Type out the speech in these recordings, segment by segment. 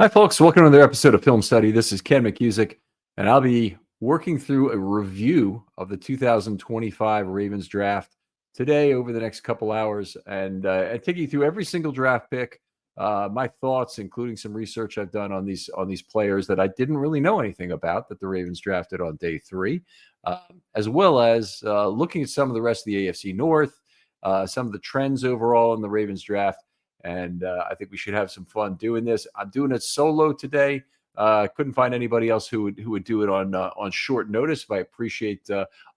Hi, folks. Welcome to another episode of Film Study. This is Ken McCusick, and I'll be working through a review of the 2025 Ravens draft today over the next couple hours and take you through every single draft pick, my thoughts, including some research I've done on these players that I didn't really know anything about that the Ravens drafted on day three, as well as looking at some of the rest of the AFC North, some of the trends overall in the Ravens draft. And I think we should have some fun doing this. I'm doing it solo today. Couldn't find anybody else who would do it on short notice. But I appreciate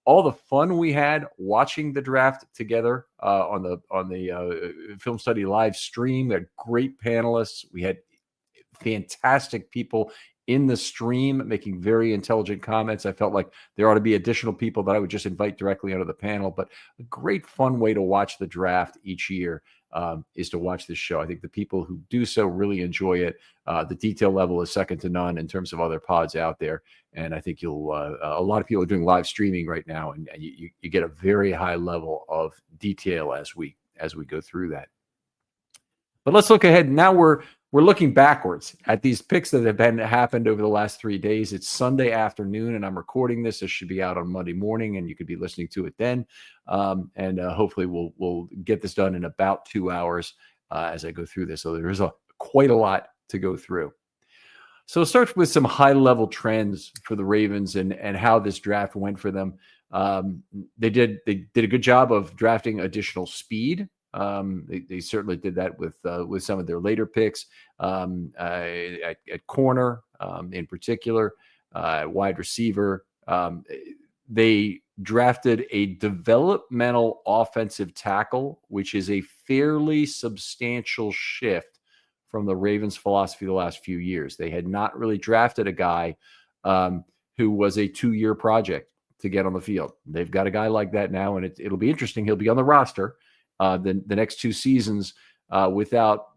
all the fun we had watching the draft together on the Film Study live stream. We had great panelists. We had fantastic people in the stream making very intelligent comments. I felt like there ought to be additional people that I would just invite directly onto the panel. But a great fun way to watch the draft each year is to watch this show. I think the people who do so really enjoy it. The detail level is second to none in terms of other pods out there. And I think you'll a lot of people are doing live streaming right now, and you get a very high level of detail as we go through that. But let's look ahead. Now we're looking backwards at these picks that have happened over the last 3 days. It's Sunday afternoon, and I'm recording this. This should be out on Monday morning, and you could be listening to it then. Hopefully, we'll get this done in about 2 hours as I go through this. So there is quite a lot to go through. So it starts with some high-level trends for the Ravens and how this draft went for them. They did a good job of drafting additional speed. They certainly did that with some of their later picks at corner, in particular, wide receiver. They drafted a developmental offensive tackle, which is a fairly substantial shift from the Ravens' philosophy the last few years. They had not really drafted a guy who was a 2-year project to get on the field. They've got a guy like that now, and it'll be interesting. He'll be on the roster the next 2 seasons without,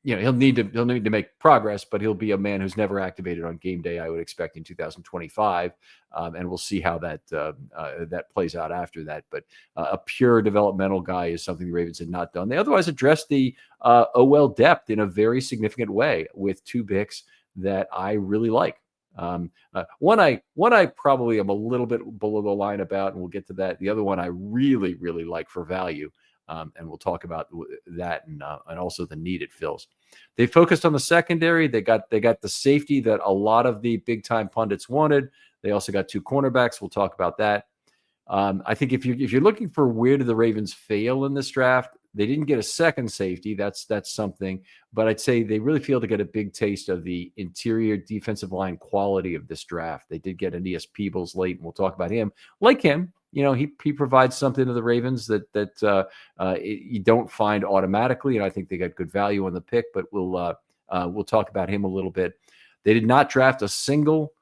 he'll need to make progress, but he'll be a man who's never activated on game day, I would expect, in 2025. And we'll see how that plays out after that. But a pure developmental guy is something the Ravens had not done. They otherwise addressed the OL depth in a very significant way with 2 picks that I really like. One I probably am a little bit below the line about, and we'll get to that. The other one I really, really like for value. And we'll talk about that and also the need it fills. They focused on the secondary. They got the safety that a lot of the big time pundits wanted. They also got 2 cornerbacks. We'll talk about that. I think if you're looking for where did the Ravens fail in this draft, they didn't get a second safety. That's something. But I'd say they really failed to get a big taste of the interior defensive line quality of this draft. They did get Aeneas Peebles late, and we'll talk about him. Like him, he provides something to the Ravens that you don't find automatically, and I think they got good value on the pick. But we'll talk about him a little bit. They did not draft a single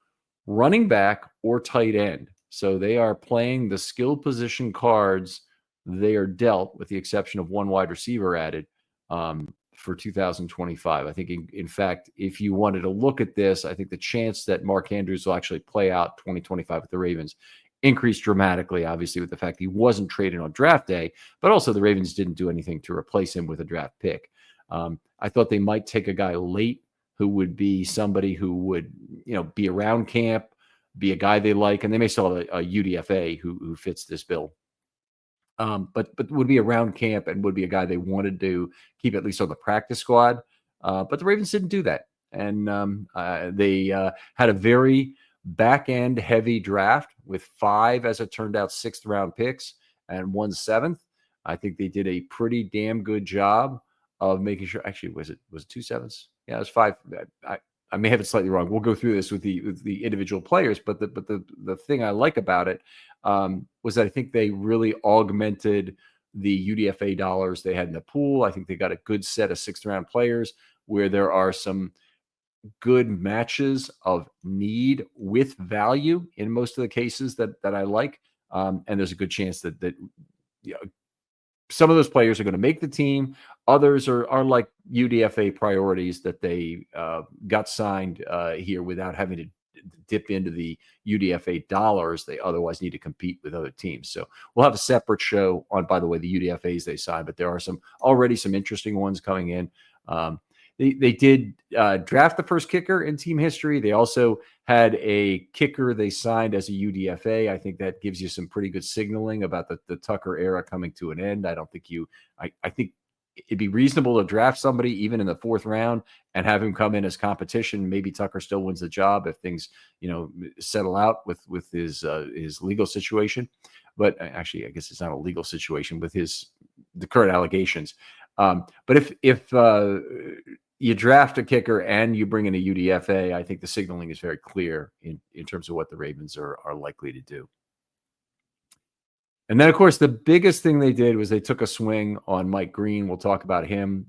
running back or tight end, so they are playing the skill position cards they are dealt, with the exception of 1 wide receiver added for 2025. I think, in fact, if you wanted to look at this, I think the chance that Mark Andrews will actually play out 2025 with the Ravens increased dramatically, obviously, with the fact he wasn't traded on draft day, but also the Ravens didn't do anything to replace him with a draft pick. I thought they might take a guy late who would be somebody who would, be around camp, be a guy they like, and they may still have a UDFA who fits this bill. But would be around camp and would be a guy they wanted to keep at least on the practice squad. But the Ravens didn't do that. And they had a very back-end heavy draft with 5, as it turned out, 6th-round picks and 1 7th. I think they did a pretty damn good job of making sure. Actually, was it 2 7ths? Yeah, it was 5. I may have it slightly wrong. We'll go through this with the individual players, but the thing I like about it was that I think they really augmented the UDFA dollars they had in the pool. I think they got a good set of 6th-round players where there are some good matches of need with value in most of the cases that I like. And there's a good chance that some of those players are going to make the team. Others are like UDFA priorities that they got signed here without having to dip into the UDFA dollars they otherwise need to compete with other teams. So we'll have a separate show on, by the way, the UDFAs they signed, but there are already some interesting ones coming in. they did draft the first kicker in team history. They also had a kicker they signed as a UDFA. I think that gives you some pretty good signaling about the Tucker era coming to an end. I think it'd be reasonable to draft somebody even in the 4th round and have him come in as competition. Maybe Tucker still wins the job if things, settle out with his legal situation. But actually, I guess it's not a legal situation with the current allegations. But if you draft a kicker and you bring in a UDFA, I think the signaling is very clear in terms of what the Ravens are likely to do. And then, of course, the biggest thing they did was they took a swing on Mike Green. We'll talk about him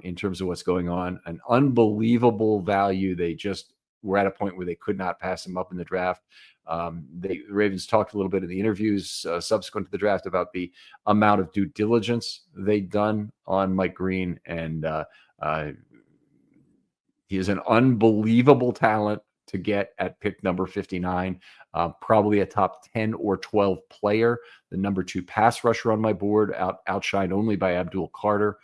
in terms of what's going on. An unbelievable value. They just were at a point where they could not pass him up in the draft. The Ravens talked a little bit in the interviews subsequent to the draft about the amount of due diligence they'd done on Mike Green. And he is an unbelievable talent to get at pick number 59. Probably a top 10 or 12 player, the number 2 pass rusher on my board, outshined only by Abdul Carter.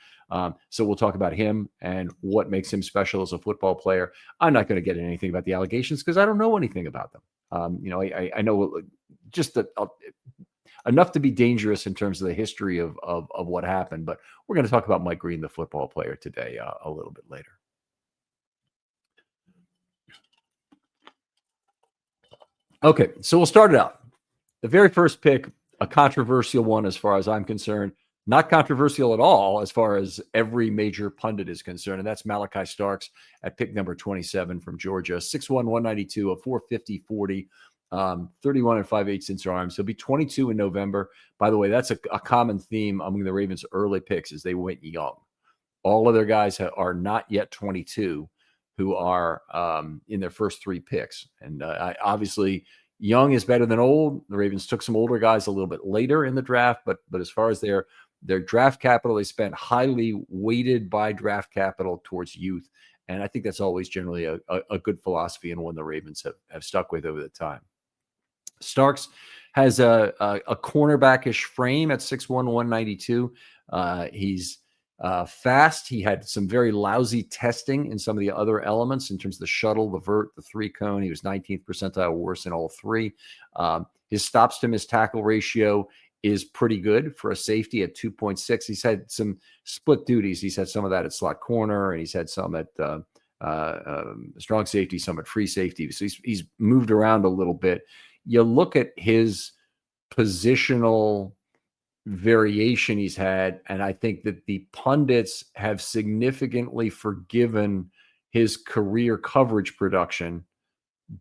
So we'll talk about him and what makes him special as a football player. I'm not going to get anything about the allegations because I don't know anything about them. I know just enough to be dangerous in terms of the history of what happened, but we're going to talk about Mike Green, the football player, today a little bit later. Okay, so we'll start it out. The very first pick, a controversial one as far as I'm concerned. Not controversial at all as far as every major pundit is concerned, and that's Malachi Starks at pick number 27 from Georgia. 6'1", 192, a 450 40, 31 and 5/8 inch arms. He'll be 22 in November. By the way, that's a common theme among the Ravens' early picks is they went young. All of their guys are not yet 22 who are in their first 3 picks. And obviously, young is better than old. The Ravens took some older guys a little bit later in the draft, but as far as their draft capital, they spent highly weighted by draft capital towards youth. And I think that's always generally a good philosophy and one the Ravens have stuck with over the time. Starks has a cornerback-ish frame at 6'1", 192. He's fast. He had some very lousy testing in some of the other elements in terms of the shuttle, the vert, the 3-cone. He was 19th percentile worse in all 3. His stops to miss tackle ratio is pretty good for a safety at 2.6. He's had some split duties. He's had some of that at slot corner, and he's had some at strong safety, some at free safety. So he's moved around a little bit. You look at his positional variation he's had, and I think that the pundits have significantly forgiven his career coverage production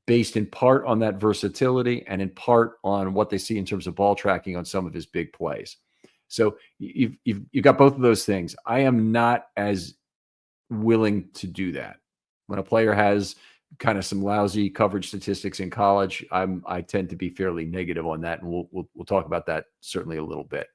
based in part on that versatility and in part on what they see in terms of ball tracking on some of his big plays. So you've got both of those things. I am not as willing to do that. When a player has kind of some lousy coverage statistics in college, I tend to be fairly negative on that, and we'll talk about that certainly a little bit.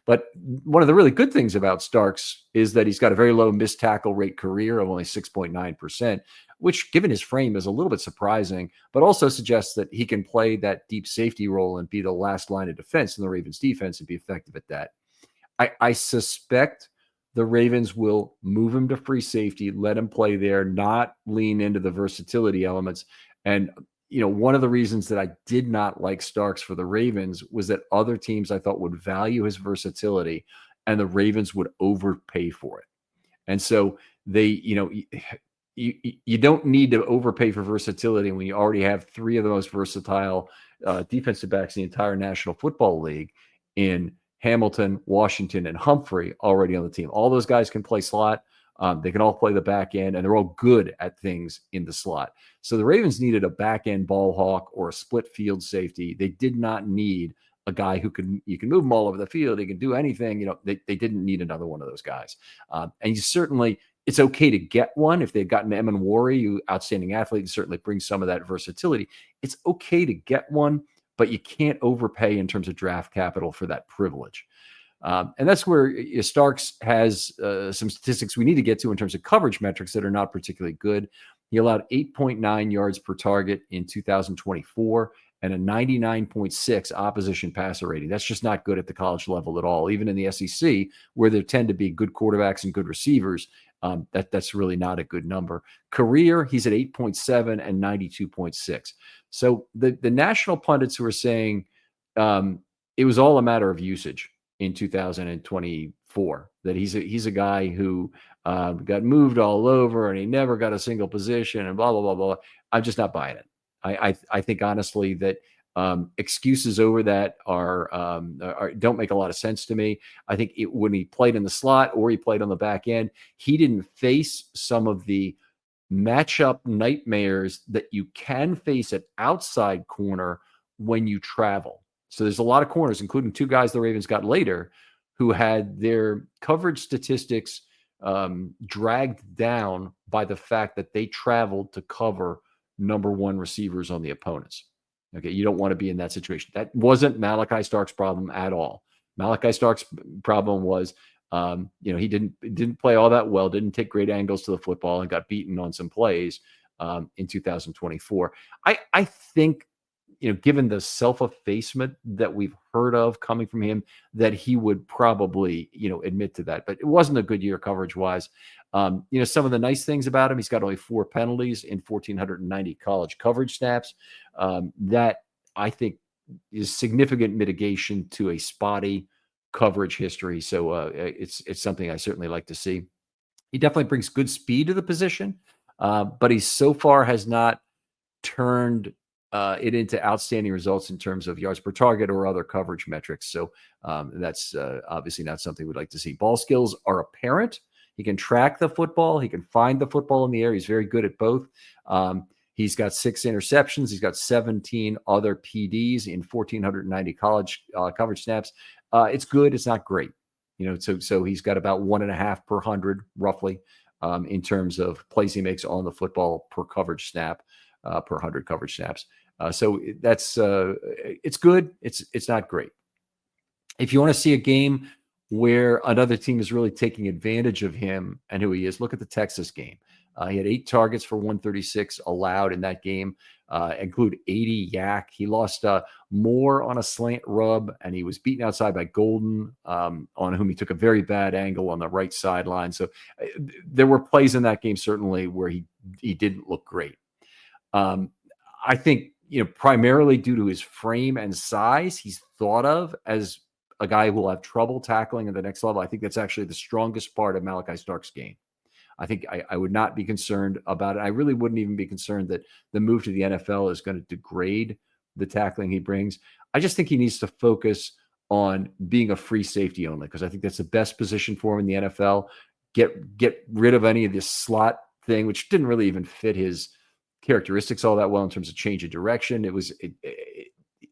But one of the really good things about Starks is that he's got a very low missed tackle rate career of only 6.9%, which given his frame is a little bit surprising, but also suggests that he can play that deep safety role and be the last line of defense in the Ravens defense and be effective at that. I suspect the Ravens will move him to free safety, let him play there, not lean into the versatility elements. And one of the reasons that I did not like Starks for the Ravens was that other teams I thought would value his versatility and the Ravens would overpay for it. And so you don't need to overpay for versatility when you already have 3 of the most versatile defensive backs in the entire National Football League in Hamilton, Washington, and Humphrey already on the team. All those guys can play slot. They can all play the back end, and they're all good at things in the slot. So the Ravens needed a back end ball hawk or a split field safety. They did not need a guy who you can move them all over the field. He can do anything. They didn't need another one of those guys. And it's okay to get one. If they'd gotten Emin Wari, who outstanding athlete, and certainly brings some of that versatility. It's okay to get one, but you can't overpay in terms of draft capital for that privilege. And that's where Starks has some statistics we need to get to in terms of coverage metrics that are not particularly good. He allowed 8.9 yards per target in 2024 and a 99.6 opposition passer rating. That's just not good at the college level at all. Even in the SEC, where there tend to be good quarterbacks and good receivers, that's really not a good number. Career, he's at 8.7 and 92.6. So the national pundits who are saying it was all a matter of usage in 2024, that he's a guy who got moved all over and he never got a single position and blah, blah, blah, blah. I'm just not buying it. I think honestly that excuses over that don't make a lot of sense to me. I think when he played in the slot or he played on the back end, he didn't face some of the matchup nightmares that you can face at outside corner when you travel. So there's a lot of corners, including two guys the Ravens got later, who had their coverage statistics dragged down by the fact that they traveled to cover number one receivers on the opponents. Okay, you don't want to be in that situation. That wasn't Malaki Starks' problem at all. Malaki Starks' problem was, he didn't play all that well, didn't take great angles to the football, and got beaten on some plays in 2024. I think, given the self-effacement that we've heard of coming from him, that he would probably, admit to that. But it wasn't a good year coverage-wise. Some of the nice things about him, he's got only 4 penalties in 1,490 college coverage snaps. That, I think, is significant mitigation to a spotty coverage history. So it's something I certainly like to see. He definitely brings good speed to the position, but he so far has not turned it into outstanding results in terms of yards per target or other coverage metrics. So that's obviously not something we'd like to see. Ball skills are apparent. He can track the football. He can find the football in the air. He's very good at both. He's got 6 interceptions. He's got 17 other PDs in 1,490 college coverage snaps. It's good. It's not great. So he's got about 1.5 per 100 roughly in terms of plays he makes on the football per coverage snap, per 100 coverage snaps. So that's it's good. It's not great. If you want to see a game where another team is really taking advantage of him and who he is, look at the Texas game. He had 8 targets for 136 allowed in that game, include 80 yak. He lost more on a slant rub, and he was beaten outside by Golden, on whom he took a very bad angle on the right sideline. So there were plays in that game, certainly, where he didn't look great. I think, primarily due to his frame and size, he's thought of as a guy who will have trouble tackling at the next level. I think that's actually the strongest part of Malaki Starks' game. I think I would not be concerned about it. I really wouldn't even be concerned that the move to the NFL is going to degrade the tackling he brings. I just think he needs to focus on being a free safety only, because I think that's the best position for him in the NFL. Get rid of any of this slot thing, which didn't really even fit his characteristics all that well in terms of change of direction.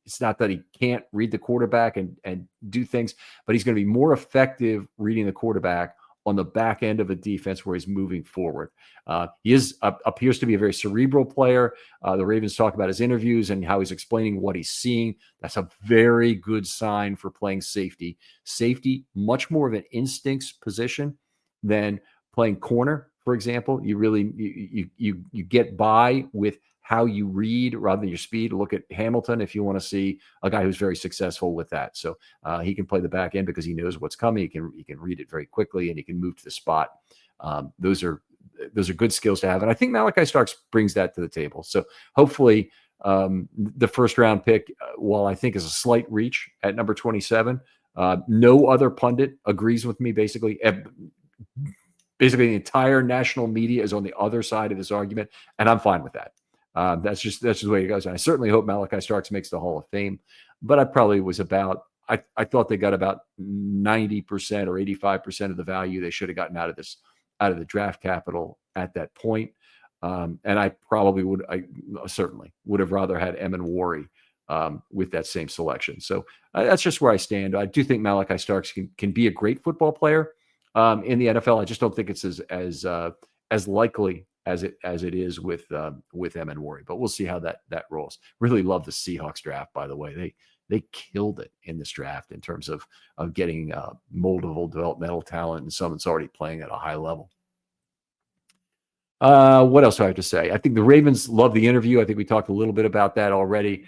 It's not that he can't read the quarterback and do things, but he's going to be more effective reading the quarterback on the back end of a defense where he's moving forward. He appears to be a very cerebral player. The Ravens talk about his interviews and how he's explaining what he's seeing. That's a very good sign for playing safety. Safety, much more of an instincts position than playing corner, for example. You really you get by with how you read rather than your speed. Look at Hamilton if you want to see a guy who's very successful with that. So he can play the back end because he knows what's coming. He can read it very quickly, and he can move to the spot. Those are good skills to have, and I think Malaki Starks brings that to the table. So hopefully, the first round pick, while I think is a slight reach at number 27, no other pundit agrees with me. Basically, the entire national media is on the other side of this argument, and I'm fine with that. That's just the way it goes. And I certainly hope Malaki Starks makes the Hall of Fame, but I probably was I thought they got about 90% or 85% of the value they should have gotten out of the draft capital at that point. And I certainly would have rather had Emmanwori with that same selection. So that's just where I stand. I do think Malaki Starks can be a great football player in the NFL. I just don't think it's as likely as it is with Emmanwori, but we'll see how that rolls. Really love the Seahawks draft, by the way. They killed it in this draft in terms of getting moldable developmental talent and someone that's already playing at a high level. What else do I have to say? I think the Ravens love the interview. I think we talked a little bit about that already.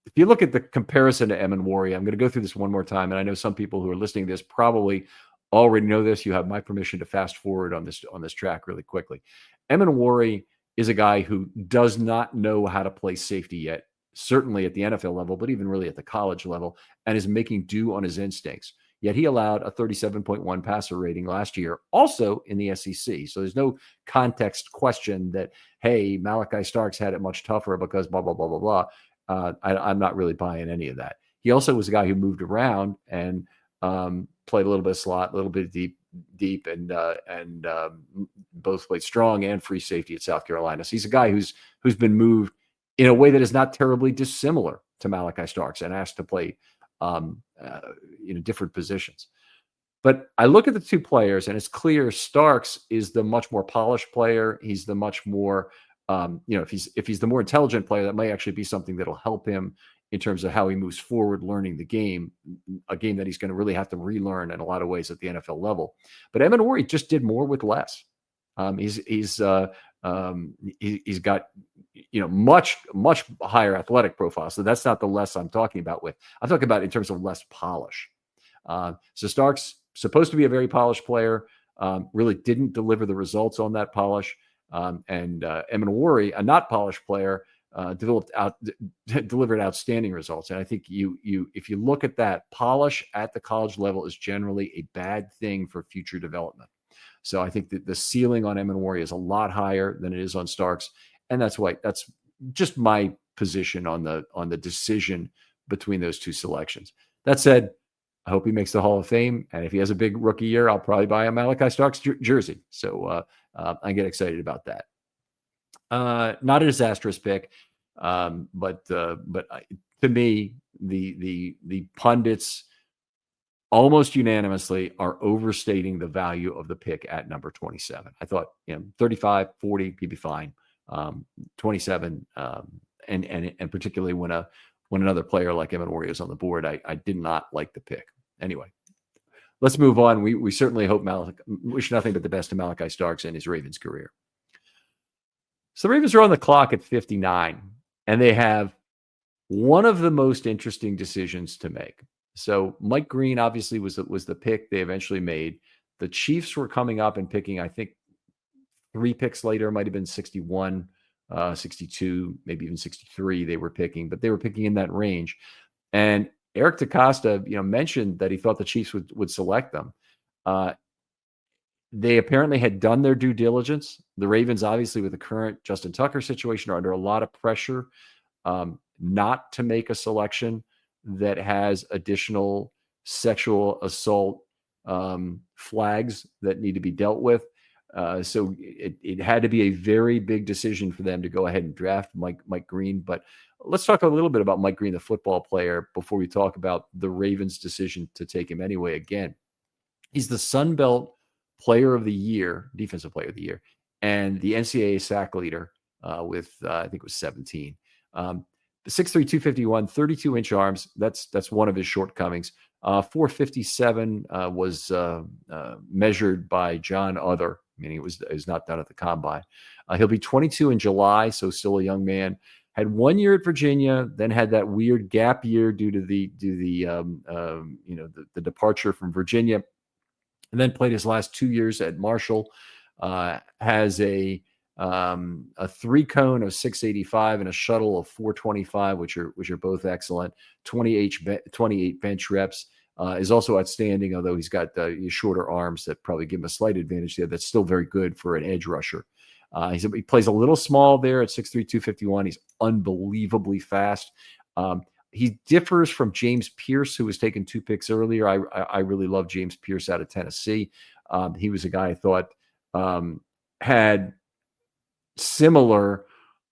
If you look at the comparison to Emanwari, I'm going to go through this one more time, and I know some people who are listening to this probably already know this. You have my permission to fast forward on this track really quickly. Emanwari is a guy who does not know how to play safety yet, certainly at the NFL level, but even really at the college level, and is making do on his instincts. Yet he allowed a 37.1 passer rating last year, also in the SEC. So there's no context question that, hey, Malachi Starks had it much tougher because blah, blah, blah, blah, blah. I'm not really buying any of that. He also was a guy who moved around and played a little bit of slot, a little bit deep, and both played strong and free safety at South Carolina. So he's a guy who's been moved in a way that is not terribly dissimilar to Malachi Starks and asked to play different positions. But I look at the two players, and it's clear Starks is the much more polished player. He's the much more if he's the more intelligent player, that might actually be something that'll help him in terms of how he moves forward, learning the game, a game that he's going to really have to relearn in a lot of ways at the NFL level. But Emanwari just did more with less. He's got much higher athletic profile. So that's not the less I'm talking about with. I'm talking about in terms of less polish. So Starks, supposed to be a very polished player, really didn't deliver the results on that polish. And Emanwari, a not polished player, delivered outstanding results. And I think if you look at that, polish at the college level is generally a bad thing for future development. So I think that the ceiling on Emanwari is a lot higher than it is on Starks, and that's just my position on the decision between those two selections. That said, I hope he makes the Hall of Fame, and if he has a big rookie year, I'll probably buy a Malachi Starks jersey. So I get excited about that. Not a disastrous pick, but to me, the pundits almost unanimously are overstating the value of the pick at number 27. I thought 35, 40, he'd be fine. 27, and particularly when another player like Emanwari is on the board, I did not like the pick. Anyway, let's move on. We certainly wish nothing but the best to Malachi Starks in his Ravens career. So the Ravens are on the clock at 59, and they have one of the most interesting decisions to make. So Mike Green obviously was the pick they eventually made. The Chiefs were coming up and picking, I think 3 picks later, might have been 61, 62, maybe even 63 they were picking, but they were picking in that range. And Eric DeCosta, mentioned that he thought the Chiefs would select them. They apparently had done their due diligence. The Ravens, obviously, with the current Justin Tucker situation, are under a lot of pressure not to make a selection that has additional sexual assault flags that need to be dealt with. So it had to be a very big decision for them to go ahead and draft Mike Green. But let's talk a little bit about Mike Green, the football player, before we talk about the Ravens' decision to take him anyway. Again, he's the Sun Belt Player of the Year, Defensive Player of the Year, and the NCAA sack leader with I think it was 17. 6'3", 251, 32-inch arms. That's one of his shortcomings. 457 was measured by John Other, meaning it was not done at the combine. He'll be 22 in July, so still a young man. Had 1 year at Virginia, then had that weird gap year due to the departure from Virginia, and then played his last 2 years at Marshall. Has a 3-cone of 685 and a shuttle of 425, which are both excellent. 28 bench reps. Is also outstanding, although he's got shorter arms that probably give him a slight advantage there. That's still very good for an edge rusher. He plays a little small there at 6'3", 251. He's unbelievably fast. He differs from James Pierce, who was taken 2 picks earlier. I really love James Pierce out of Tennessee. He was a guy I thought had similar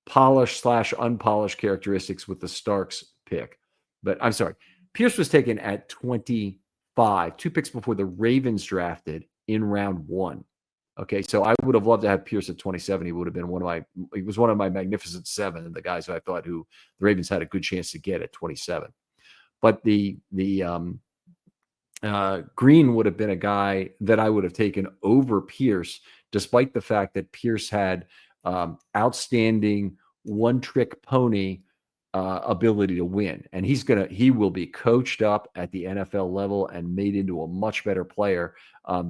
polished / unpolished characteristics with the Starks pick. But I'm sorry, Pierce was taken at 25, 2 picks before the Ravens drafted in round 1. Okay, so I would have loved to have Pierce at 27. He was one of my magnificent 7, and the guys I thought who the Ravens had a good chance to get at 27. But the Green would have been a guy that I would have taken over Pierce, despite the fact that Pierce had outstanding one-trick pony ability to win, and he will be coached up at the NFL level and made into a much better player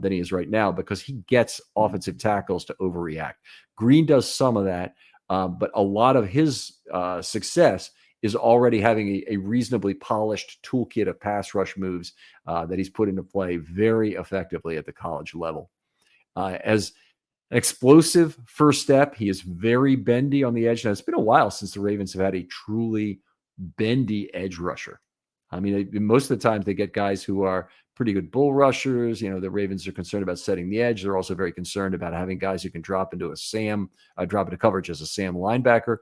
than he is right now because he gets offensive tackles to overreact. Green does some of that, but a lot of his success is already having a reasonably polished toolkit of pass rush moves that he's put into play very effectively at the college level. As an explosive first step, he is very bendy on the edge. Now, it's been a while since the Ravens have had a truly bendy edge rusher. I mean, most of the time they get guys who are pretty good bull rushers. You know, the Ravens are concerned about setting the edge. They're also very concerned about having guys who can drop into coverage as a Sam linebacker.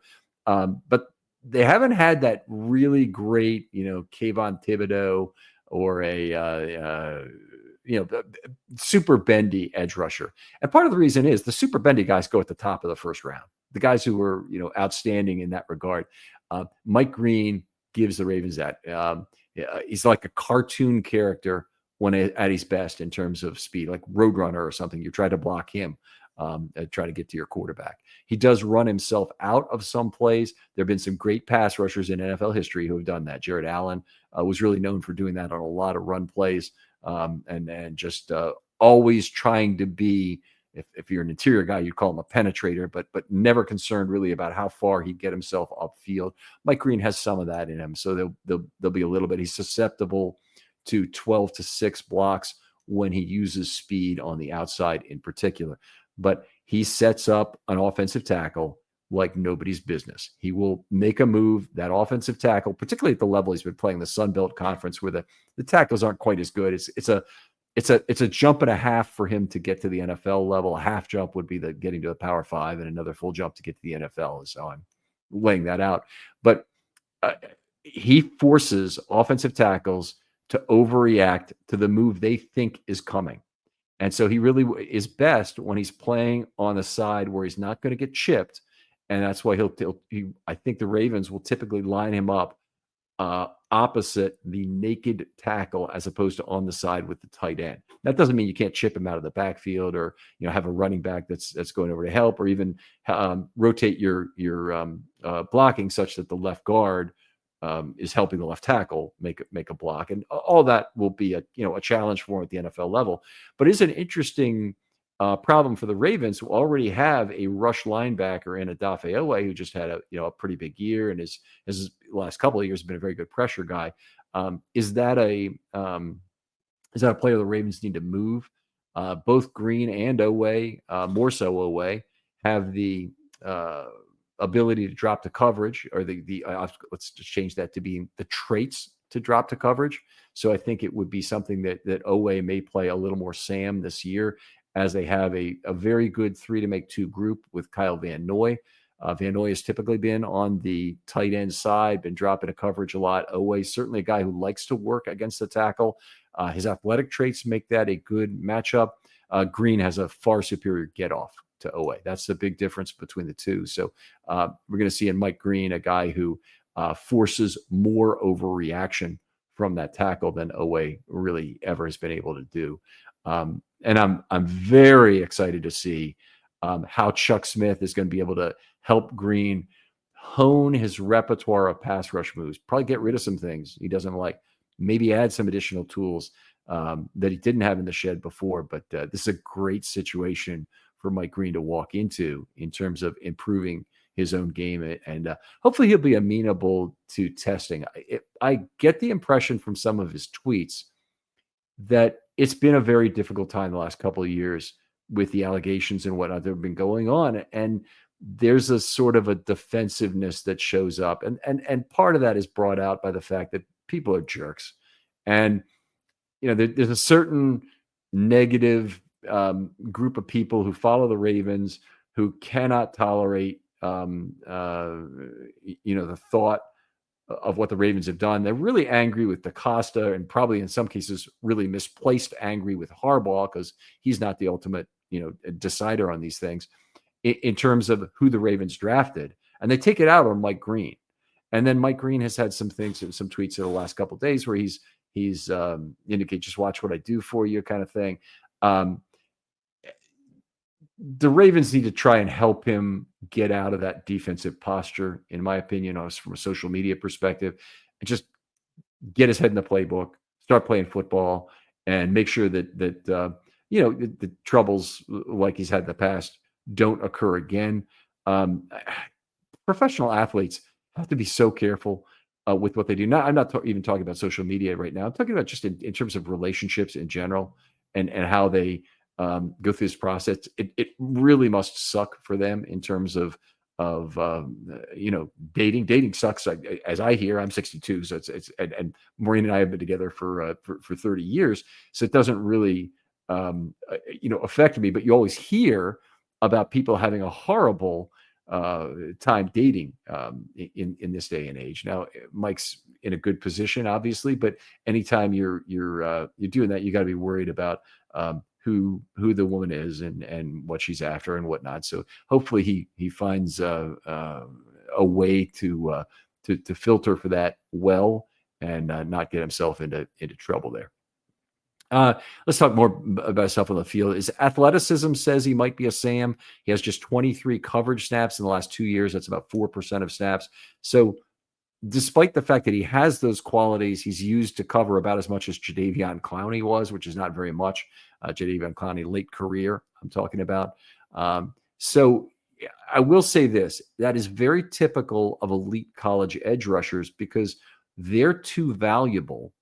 But they haven't had that really great, Kayvon Thibodeau or a super bendy edge rusher. And part of the reason is the super bendy guys go at the top of the first round. The guys who were, outstanding in that regard. Mike Green gives the Ravens that. He's like a cartoon character when at his best in terms of speed, like Roadrunner or something. You try to block him. Try to get to your quarterback. He does run himself out of some plays. There have been some great pass rushers in NFL history who have done that. Jared Allen was really known for doing that on a lot of run plays and just always trying to be, if you're an interior guy, you'd call him a penetrator, but never concerned really about how far he'd get himself upfield. Mike Green has some of that in him, so there'll be a little bit. He's susceptible to 12-6 blocks when he uses speed on the outside in particular. But he sets up an offensive tackle like nobody's business. He will make a move, that offensive tackle, particularly at the level he's been playing, the Sun Belt Conference, where the tackles aren't quite as good. It's a jump and a half for him to get to the NFL level. A half jump would be the getting to the Power 5, and another full jump to get to the NFL. So I'm laying that out. But he forces offensive tackles to overreact to the move they think is coming. And so he really is best when he's playing on the side where he's not going to get chipped. And that's why I think the Ravens will typically line him up opposite the naked tackle as opposed to on the side with the tight end. That doesn't mean you can't chip him out of the backfield or have a running back that's going over to help, or even rotate your blocking such that the left guard is helping the left tackle make a block, and all that will be a challenge for him at the NFL level. But it's an interesting problem for the Ravens, who already have a rush linebacker in Odafe Oweh, who just had a pretty big year and his last couple of years has been a very good pressure guy. Is that a player the Ravens need to move? Both Green and Oweh, more so Oweh, have the ability to drop to coverage, or let's just change that to being the traits to drop to coverage. So I think it would be something that Oweh may play a little more Sam this year, as they have a very good 3-to-make-2 group with Kyle Van Noy. Van Noy has typically been on the tight end side, been dropping to coverage a lot. Oweh is certainly a guy who likes to work against the tackle. His athletic traits make that a good matchup. Green has a far superior get-off to Oweh. That's the big difference between the two. So we're going to see in Mike Green a guy who forces more overreaction from that tackle than Oweh really ever has been able to do. And I'm very excited to see how Chuck Smith is going to be able to help Green hone his repertoire of pass rush moves, probably get rid of some things he doesn't like, maybe add some additional tools that he didn't have in the shed before. But this is a great situation for Mike Green to walk into in terms of improving his own game. And hopefully he'll be amenable to testing. I get the impression from some of his tweets that it's been a very difficult time the last couple of years with the allegations and whatnot that have been going on. And there's a sort of a defensiveness that shows up. And part of that is brought out by the fact that people are jerks. And, there's a certain negative group of people who follow the Ravens who cannot tolerate, the thought of what the Ravens have done. They're really angry with DaCosta, and probably in some cases really misplaced angry with Harbaugh, because he's not the ultimate, decider on these things in terms of who the Ravens drafted. And they take it out on Mike Green. And then Mike Green has had some tweets in the last couple of days where he's He's indicate just watch what I do for you kind of thing. Um, the Ravens need to try and help him get out of that defensive posture, in my opinion, from a social media perspective, and just get his head in the playbook, start playing football, and make sure that the troubles like he's had in the past don't occur again. Um, Professional athletes have to be so careful with what they do. I'm not even talking about social media right now. I'm talking about just in terms of relationships in general, and how they go through this process. It really must suck for them in terms of dating. Dating sucks. As I hear, I'm 62, so it's and Maureen and I have been together for 30 years, so it doesn't really affect me. But you always hear about people having a horrible time dating in this day and age. Now, Mike's in a good position, obviously, but anytime you're doing that, you got to be worried about who the woman is and what she's after and whatnot. So hopefully he finds a way to filter for that well and not get himself into trouble there. Let's talk more about himself on the field. His athleticism says he might be a Sam. He has just 23 coverage snaps in the last 2 years. That's about 4% of snaps. So despite the fact that he has those qualities, he's used to cover about as much as Jadeveon Clowney was, which is not very much. Jadeveon Clowney, late career, I'm talking about. So I will say this, that is very typical of elite college edge rushers because they're too valuable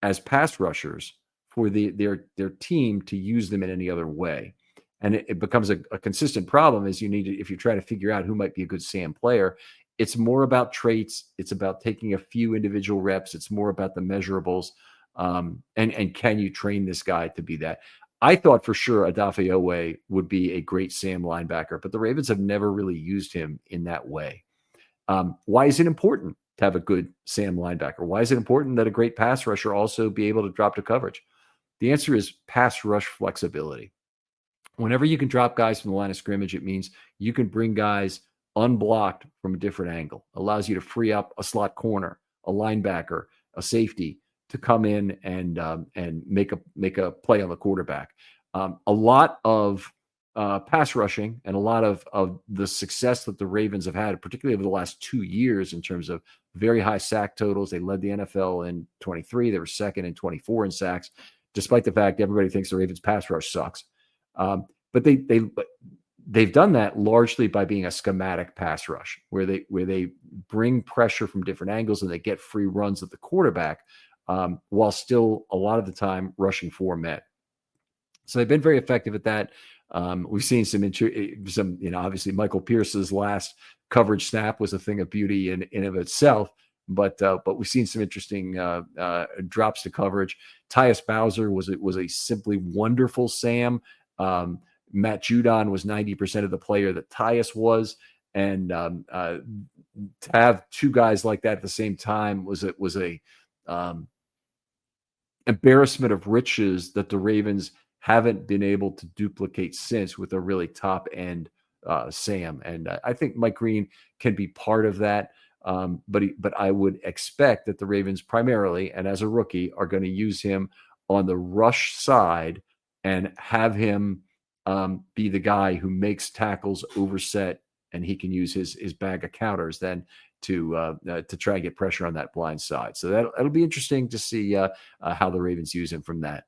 as pass rushers for their team to use them in any other way. And it becomes a consistent problem as if you're trying to figure out who might be a good Sam player. It's more about traits. It's about taking a few individual reps. It's more about the measurables. And can you train this guy to be that? I thought for sure Odafe Oweh would be a great Sam linebacker, but the Ravens have never really used him in that way. Why is it important to have a good Sam linebacker? Why is it important that a great pass rusher also be able to drop to coverage? The answer is pass rush flexibility. Whenever you can drop guys from the line of scrimmage, it means you can bring guys unblocked from a different angle. Allows you to free up a slot corner, a linebacker, a safety to come in and make a play on the quarterback. A lot of pass rushing and a lot of the success that the Ravens have had, particularly over the last 2 years in terms of very high sack totals. They led the NFL in 23. They were second in 24 in sacks, despite the fact everybody thinks the Ravens pass rush sucks. But they've done that largely by being a schematic pass rush, where they bring pressure from different angles and they get free runs at the quarterback, while still a lot of the time rushing 4 men. So they've been very effective at that. We've seen some, obviously Michael Pierce's last coverage snap was a thing of beauty in of itself. But we've seen some interesting drops to coverage. Tyus Bowser was a simply wonderful Sam. Matt Judon was 90% of the player that Tyus was, and to have two guys like that at the same time was a embarrassment of riches that the Ravens haven't been able to duplicate since with a really top end Sam. And I think Mike Green can be part of that. But I would expect that the Ravens primarily, and as a rookie, are going to use him on the rush side and have him be the guy who makes tackles overset, and he can use his bag of counters then to try and get pressure on that blind side. So that'll be interesting to see how the Ravens use him from that.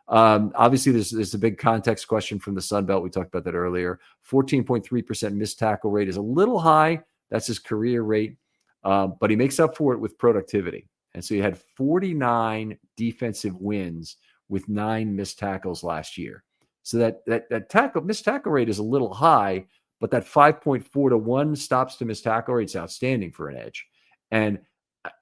Obviously, there's a big context question from the Sun Belt. We talked about that earlier. 14.3% missed tackle rate is a little high. That's his career rate. But he makes up for it with productivity. And so he had 49 defensive wins with 9 missed tackles last year. So that missed tackle rate is a little high, but that 5.4 to 1 stops to missed tackle rate is outstanding for an edge. And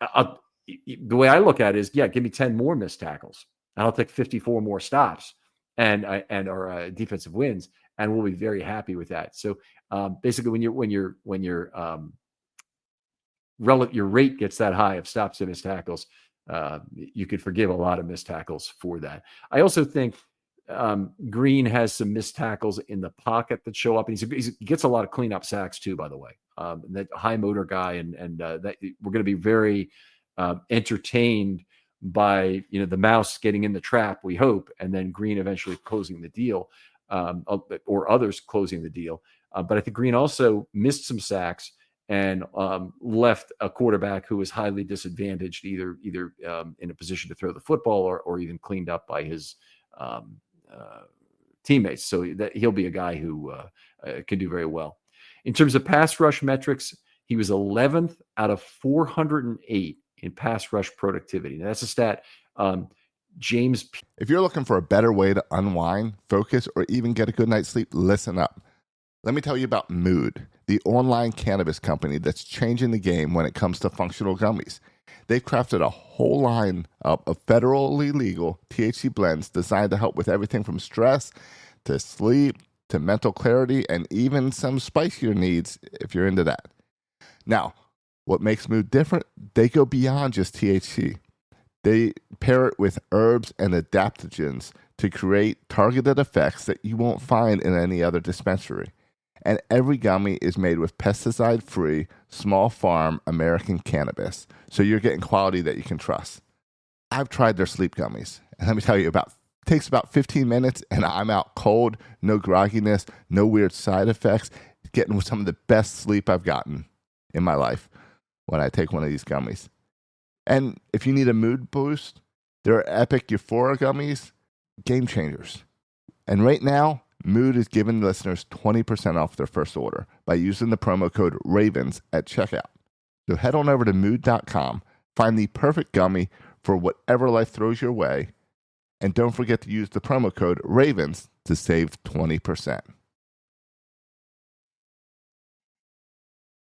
the way I look at it is, give me 10 more missed tackles, and I'll take 54 more stops and our defensive wins, and we'll be very happy with that. So basically, when your rate gets that high of stops and missed tackles, you could forgive a lot of missed tackles for that. I also think Green has some missed tackles in the pocket that show up, and he gets a lot of cleanup sacks too, by the way. That high motor guy, and that we're going to be very entertained by the mouse getting in the trap, we hope, and then Green eventually closing the deal, or others closing the deal. But I think Green also missed some sacks and left a quarterback who was highly disadvantaged, either in a position to throw the football or even cleaned up by his teammates. So that he'll be a guy who can do very well. In terms of pass rush metrics, he was 11th out of 408 in pass rush productivity. Now, that's a stat. James. If you're looking for a better way to unwind, focus, or even get a good night's sleep, listen up. Let me tell you about Mood, the online cannabis company that's changing the game when it comes to functional gummies. They've crafted a whole line of federally legal THC blends designed to help with everything from stress to sleep to mental clarity and even some spicier needs if you're into that. Now, what makes Mood different? They go beyond just THC. They pair it with herbs and adaptogens to create targeted effects that you won't find in any other dispensary. And every gummy is made with pesticide-free, small farm American cannabis, so you're getting quality that you can trust. I've tried their sleep gummies, and let me tell you, takes about 15 minutes, and I'm out cold, no grogginess, no weird side effects, getting some of the best sleep I've gotten in my life when I take one of these gummies. And if you need a mood boost, there are Epic Euphoria gummies, game changers. And right now, Mood is giving listeners 20% off their first order by using the promo code RAVENS at checkout. So head on over to mood.com, find the perfect gummy for whatever life throws your way, and don't forget to use the promo code RAVENS to save 20%.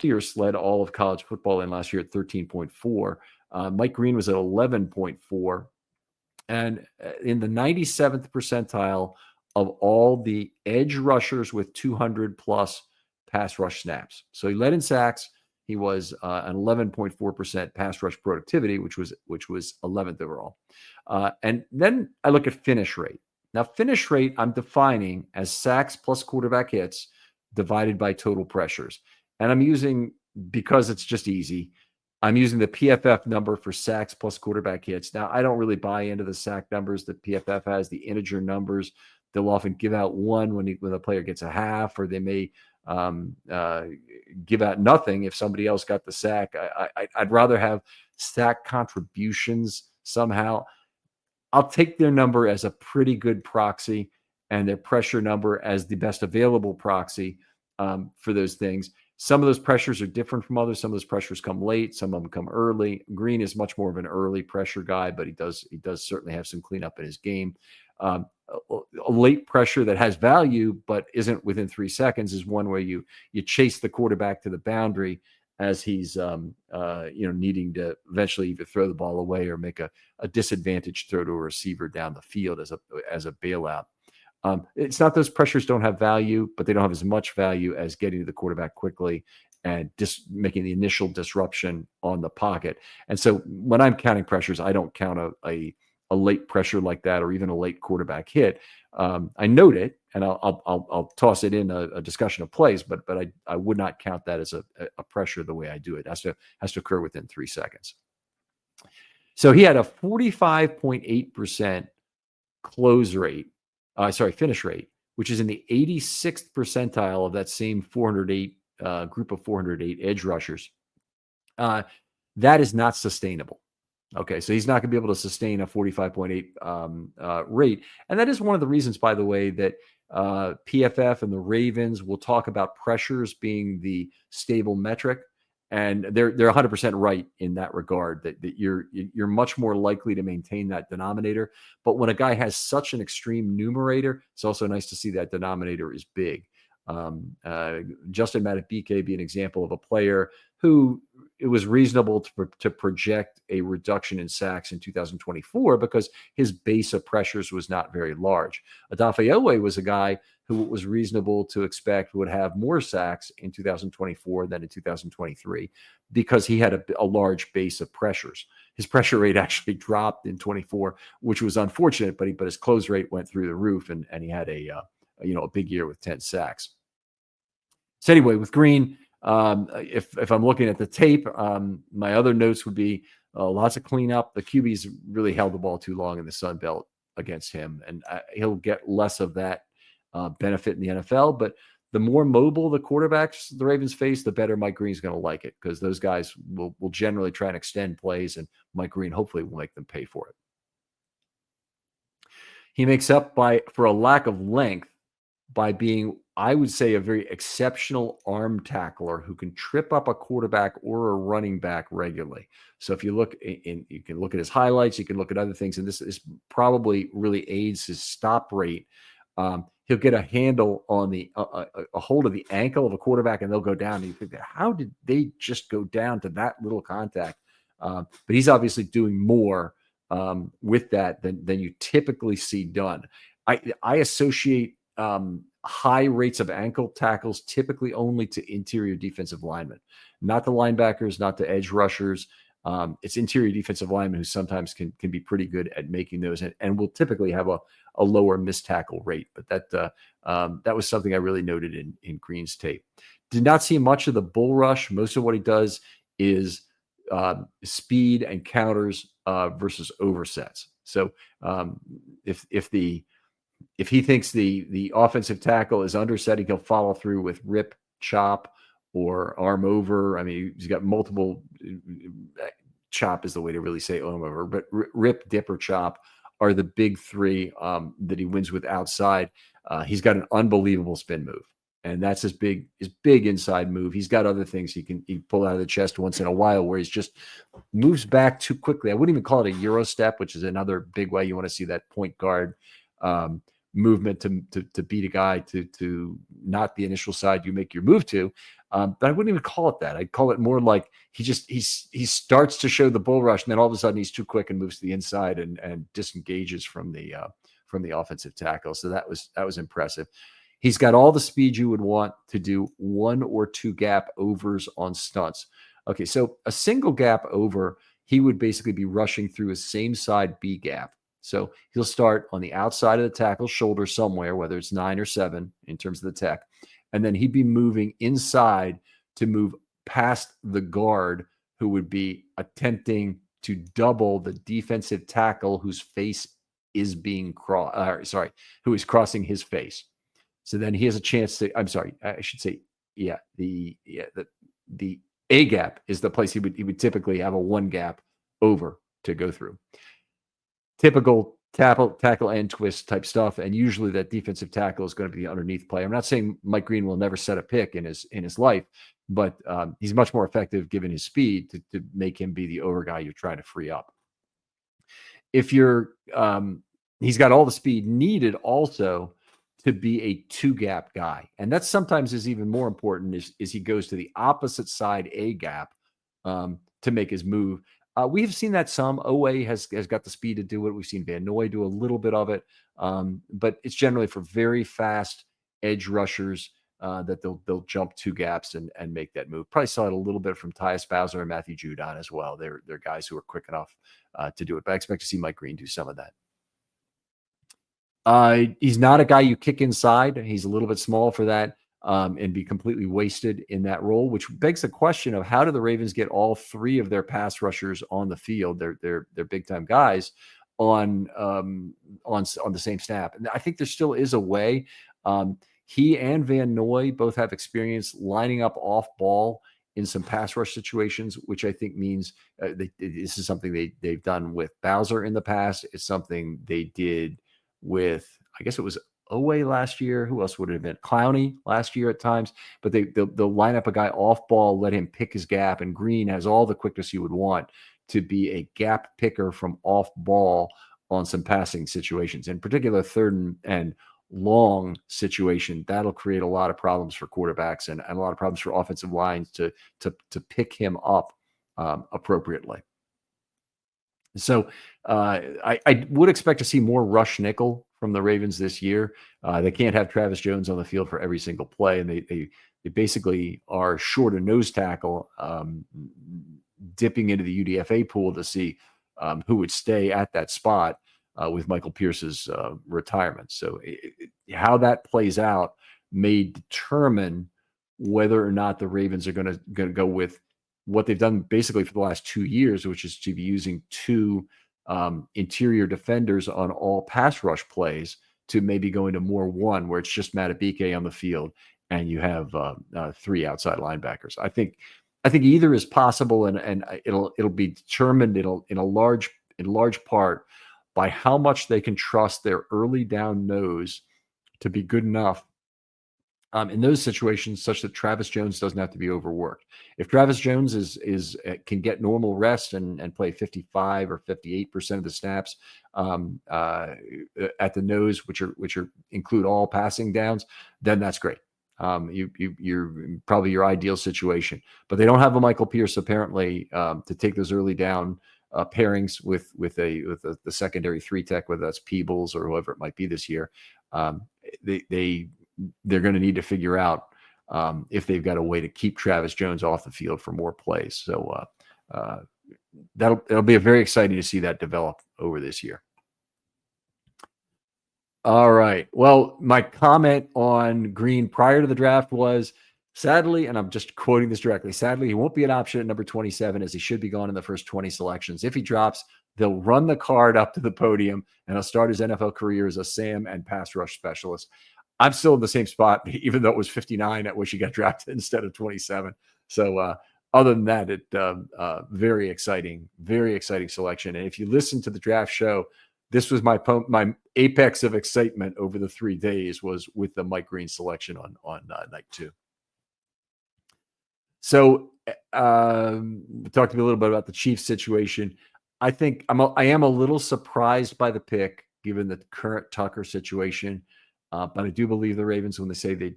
Pierce led all of college football in last year at 13.4. Mike Green was at 11.4. And in the 97th percentile of all the edge rushers with 200 plus pass rush snaps. So he led in sacks. He was an 11.4% pass rush productivity, which was 11th overall. And then I look at finish rate. Now, finish rate I'm defining as sacks plus quarterback hits divided by total pressures. And I'm using, because it's just easy, I'm using the PFF number for sacks plus quarterback hits. Now, I don't really buy into the sack numbers that PFF has, the integer numbers. They'll often give out one when the player gets a half, or they may give out nothing if somebody else got the sack. I'd rather have sack contributions somehow. I'll take their number as a pretty good proxy and their pressure number as the best available proxy for those things. Some of those pressures are different from others. Some of those pressures come late. Some of them come early. Green is much more of an early pressure guy, but he does certainly have some cleanup in his game. A late pressure that has value but isn't within 3 seconds is one where you chase the quarterback to the boundary as he's needing to eventually either throw the ball away or make a disadvantaged throw to a receiver down the field as a bailout. It's not those pressures don't have value, but they don't have as much value as getting to the quarterback quickly and just making the initial disruption on the pocket. And so when I'm counting pressures, I don't count a late pressure like that or even a late quarterback hit. I note it, and I'll toss it in a discussion of plays, but I would not count that as a pressure the way I do it. It has to occur within 3 seconds. So he had a 45.8% finish rate, which is in the 86th percentile of that same 408 group of 408 edge rushers. That is not sustainable. Okay, so he's not going to be able to sustain a 45.8 rate. And that is one of the reasons, by the way, that PFF and the Ravens will talk about pressures being the stable metric. And they're 100% right in that regard, that you're much more likely to maintain that denominator. But when a guy has such an extreme numerator, it's also nice to see that denominator is big. Justin Madubuike be an example of a player who it was reasonable to project a reduction in sacks in 2024 because his base of pressures was not very large. Odafe Oweh was a guy who it was reasonable to expect would have more sacks in 2024 than in 2023 because he had a large base of pressures. His pressure rate actually dropped in 24, which was unfortunate, but his close rate went through the roof, and he had a big year with 10 sacks. So anyway, with Green, if I'm looking at the tape, my other notes would be lots of cleanup. The QB's really held the ball too long in the Sun Belt against him, and he'll get less of that benefit in the NFL. But the more mobile the quarterbacks the Ravens face, the better Mike Green's going to like it, because those guys will generally try and extend plays, and Mike Green hopefully will make them pay for it. He makes up for a lack of length by being, I would say, a very exceptional arm tackler who can trip up a quarterback or a running back regularly. So if you look you can look at his highlights, you can look at other things, and this probably really aids his stop rate. He'll get a handle on a hold of the ankle of a quarterback, and they'll go down. And you think, how did they just go down to that little contact? But he's obviously doing more with that than you typically see done. I associate high rates of ankle tackles typically only to interior defensive linemen, not the linebackers, not the edge rushers. It's interior defensive linemen who sometimes can be pretty good at making those, and will typically have a lower missed tackle rate. But that was something I really noted in Green's tape. Did not see much of the bull rush. Most of what he does is speed and counters versus oversets. So if he thinks the offensive tackle is undersetting, he'll follow through with rip, chop, or arm over. I mean, he's got multiple. Chop is the way to really say arm over, but rip, dip, or chop are the big three that he wins with outside. He's got an unbelievable spin move, and that's his big inside move. He's got other things he pull out of the chest once in a while, where he's just moves back too quickly. I wouldn't even call it a Euro step, which is another big way you want to see that point guard movement to beat a guy to not the initial side you make your move to. But I wouldn't even call it that. I'd call it more like he starts to show the bull rush, and then all of a sudden he's too quick and moves to the inside and disengages from the offensive tackle. So that was impressive. He's got all the speed you would want to do 1 or 2 gap overs on stunts. Okay, so a single gap over, he would basically be rushing through a same side B gap. So he'll start on the outside of the tackle shoulder somewhere, whether it's 9 or 7 in terms of the tech. And then he'd be moving inside to move past the guard, who would be attempting to double the defensive tackle whose face is being who is crossing his face. So then he has a chance to, the A gap is the place he would typically have a 1 gap over to go through. Typical tackle and twist type stuff, and usually that defensive tackle is going to be the underneath play. I'm not saying Mike Green will never set a pick in his life, but he's much more effective given his speed to make him be the over guy you're trying to free up. If you're, he's got all the speed needed also to be a 2 gap guy, and that sometimes is even more important. Is he goes to the opposite side A gap to make his move. We've seen that some. Owe has got the speed to do it. We've seen Van Noy do a little bit of it, but it's generally for very fast edge rushers that they'll jump 2 gaps and make that move. Probably saw it a little bit from Tyus Bowser and Matthew Judon as well. They're guys who are quick enough to do it, but I expect to see Mike Green do some of that. He's not a guy you kick inside. He's a little bit small for that. And be completely wasted in that role, which begs the question of how do the Ravens get all 3 of their pass rushers on the field, they're big time guys, on the same snap. And I think there still is a way. He and Van Noy both have experience lining up off ball in some pass rush situations, which I think means this is something they've done with Bowser in the past. It's something they did with, I guess it was Owe last year. Who else would it have been? Clowney last year at times. But they'll line up a guy off ball, let him pick his gap, and Green has all the quickness you would want to be a gap picker from off ball on some passing situations. In particular, 3rd and long situation, that'll create a lot of problems for quarterbacks and a lot of problems for offensive lines to pick him up appropriately. So I would expect to see more rush nickel from the Ravens this year. They can't have Travis Jones on the field for every single play, and they basically are short a nose tackle, dipping into the UDFA pool to see who would stay at that spot with Michael Pierce's retirement. So how that plays out may determine whether or not the Ravens are going to go with what they've done basically for the last 2 years, which is to be using 2 interior defenders on all pass rush plays to maybe go into more 1, where it's just Matabike on the field and you have 3 outside linebackers. I think either is possible, and it'll be determined in large part by how much they can trust their early down nose to be good enough in those situations, such that Travis Jones doesn't have to be overworked. If Travis Jones can get normal rest and play 55 or 58% of the snaps at the nose, which include all passing downs, then that's great. You're probably your ideal situation, but they don't have a Michael Pierce apparently to take those early down pairings with the secondary 3 tech, whether that's Peebles or whoever it might be this year. They're going to need to figure out if they've got a way to keep Travis Jones off the field for more plays. So it'll be very exciting to see that develop over this year. All right. Well, my comment on Green prior to the draft was, sadly, and I'm just quoting this directly, sadly, he won't be an option at number 27, as he should be gone in the first 20 selections. If he drops, they'll run the card up to the podium and he'll start his NFL career as a SAM and pass rush specialist. I'm still in the same spot, even though it was 59. I wish he got drafted instead of 27. So other than that, very exciting selection. And if you listen to the draft show, this was my apex of excitement over the 3 days was with the Mike Green selection on night 2. So we talked a little bit about the Chiefs situation. I think I am a little surprised by the pick, given the current Tucker situation. But I do believe the Ravens, when they say they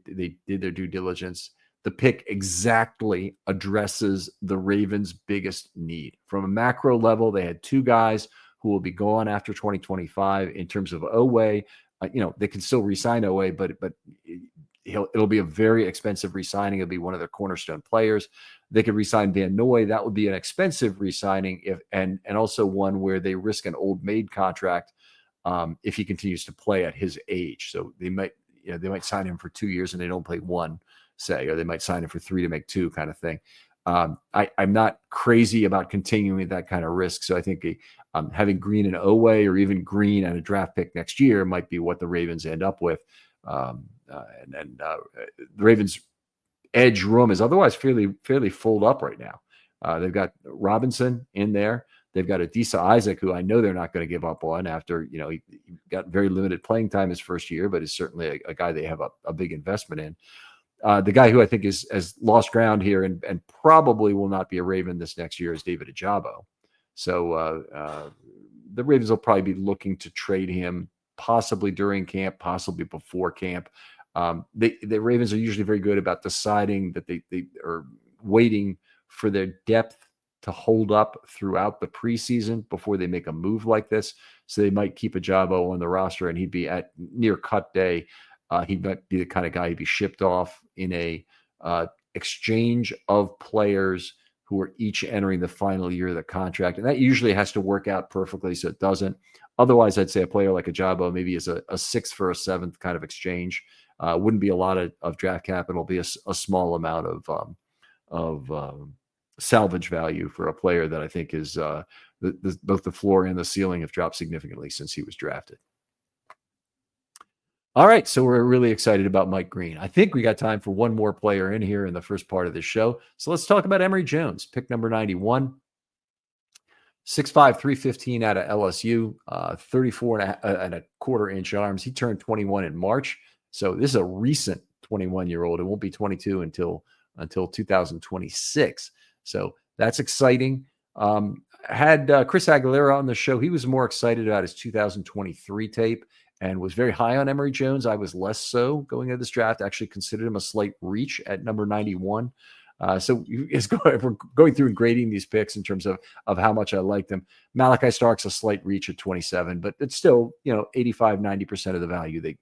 did their due diligence, the pick exactly addresses the Ravens' biggest need. From a macro level, they had 2 guys who will be gone after 2025 in terms of Oweh. They can still re-sign Oweh, but it'll be a very expensive re-signing. It'll be one of their cornerstone players. They could re-sign Van Noy. That would be an expensive re-signing, and also one where they risk an old maid contract if he continues to play at his age. So they might sign him for 2 years and they don't play 1, say, or they might sign him for 3 to make 2, kind of thing. I'm not crazy about continuing that kind of risk. So I think having Green and Oweh, or even Green and a draft pick next year, might be what the Ravens end up with. The Ravens' edge room is otherwise fairly full up right now. They've got Robinson in there. They've got Adisa Isaac, who I know they're not going to give up on after, he got very limited playing time his first year, but is certainly a guy they have a big investment in. The guy who I think has lost ground here and probably will not be a Raven this next year is David Ojabo. So the Ravens will probably be looking to trade him possibly during camp, possibly before camp. The Ravens are usually very good about deciding that they are waiting for their depth to hold up throughout the preseason before they make a move like this. So they might keep Ojabo on the roster, and he'd be at near cut day. He might be the kind of guy who'd be shipped off in a exchange of players who are each entering the final year of the contract. And that usually has to work out perfectly, so it doesn't. Otherwise, I'd say a player like Ojabo maybe is a 6th for a 7th kind of exchange. Wouldn't be a lot of draft capital, be a small amount of salvage value for a player that I think is both the floor and the ceiling have dropped significantly since he was drafted. All right, so we're really excited about Mike Green. I think we got time for one more player in here in the first part of this show. So let's talk about Emory Jones, pick number 91. 6'5", 315 out of LSU, 34 and a quarter inch arms. He turned 21 in March. So this is a recent 21-year-old. It won't be 22 until 2026. So that's exciting. Had Chris Aguilera on the show. He was more excited about his 2023 tape and was very high on Emory Jones. I was less so going into this draft. Actually considered him a slight reach at number 91. So we're going through and grading these picks in terms of how much I liked them. Malachi Stark's a slight reach at 27, but it's still, 85, 90% of the value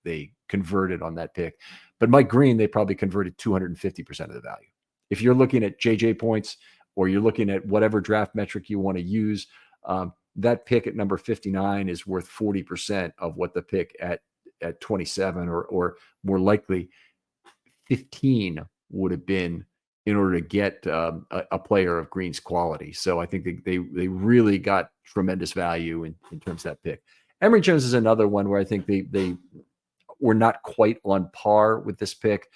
they converted on that pick. But Mike Green, they probably converted 250% of the value. If you're looking at JJ points, or you're looking at whatever draft metric you want to use, that pick at number 59 is worth 40% of what the pick at 27 or more likely 15 would have been in order to get a player of Green's quality. So I think they really got tremendous value in terms of that pick. Emory Jones is another one where I think they were not quite on par with this pick.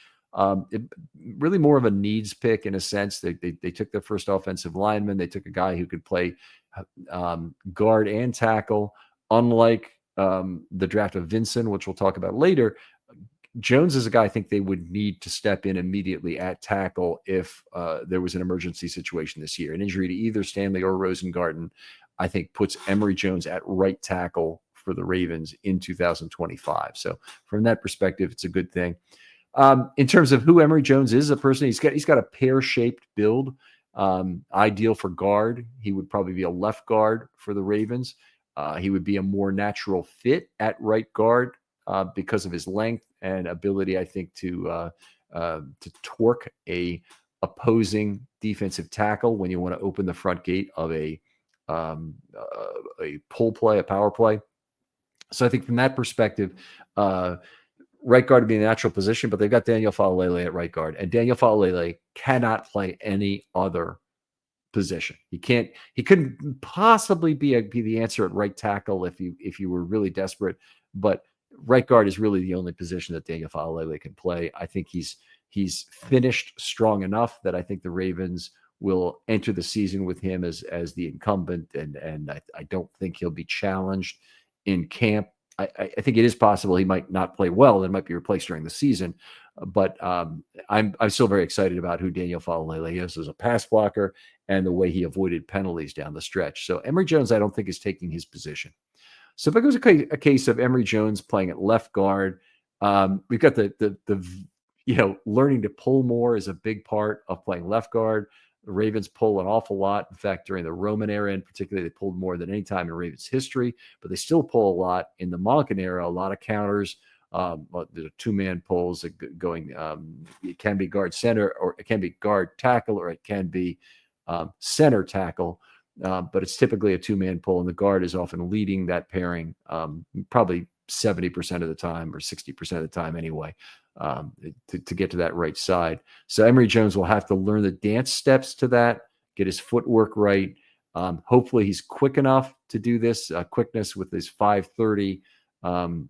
Really more of a needs pick in a sense. They took their first offensive lineman. They took a guy who could play guard and tackle. Unlike the draft of Vincent, which we'll talk about later, Jones is a guy I think they would need to step in immediately at tackle if there was an emergency situation this year. An injury to either Stanley or Rosengarten, I think, puts Emory Jones at right tackle for the Ravens in 2025. So from that perspective, it's a good thing. In terms of who Emory Jones is, a person, he's got a pear-shaped build, ideal for guard. He would probably be a left guard for the Ravens. He would be a more natural fit at right guard because of his length and ability, I think, to torque a opposing defensive tackle when you want to open the front gate of a pull play, a power play. So I think from that perspective, right guard would be a natural position, but they've got Daniel Faalele at right guard, and Daniel Faalele cannot play any other position. He couldn't possibly be the answer at right tackle if you were really desperate, but right guard is really the only position that Daniel Faalele can play. I think he's finished strong enough that I think the Ravens will enter the season with him as the incumbent, and I don't think he'll be challenged in camp. I think it is possible he might not play well and might be replaced during the season, but I'm still very excited about who Daniel Faalele is as a pass blocker and the way he avoided penalties down the stretch. So Emory Jones, I don't think, is taking his position. So if it was a case of Emory Jones playing at left guard, we've got the learning to pull more is a big part of playing left guard. The Ravens pull an awful lot. In fact, during the Roman era in particular, they pulled more than any time in Ravens history, but they still pull a lot. In the Monken era, a lot of counters. There's two-man pulls going. It can be guard center, or it can be guard tackle, or it can be center tackle. But it's typically a two-man pull, and the guard is often leading that pairing, probably 70% of the time or 60% of the time anyway, to get to that right side. So Emory Jones will have to learn the dance steps to that, get his footwork right. Hopefully he's quick enough to do this. Quickness with his 5.30,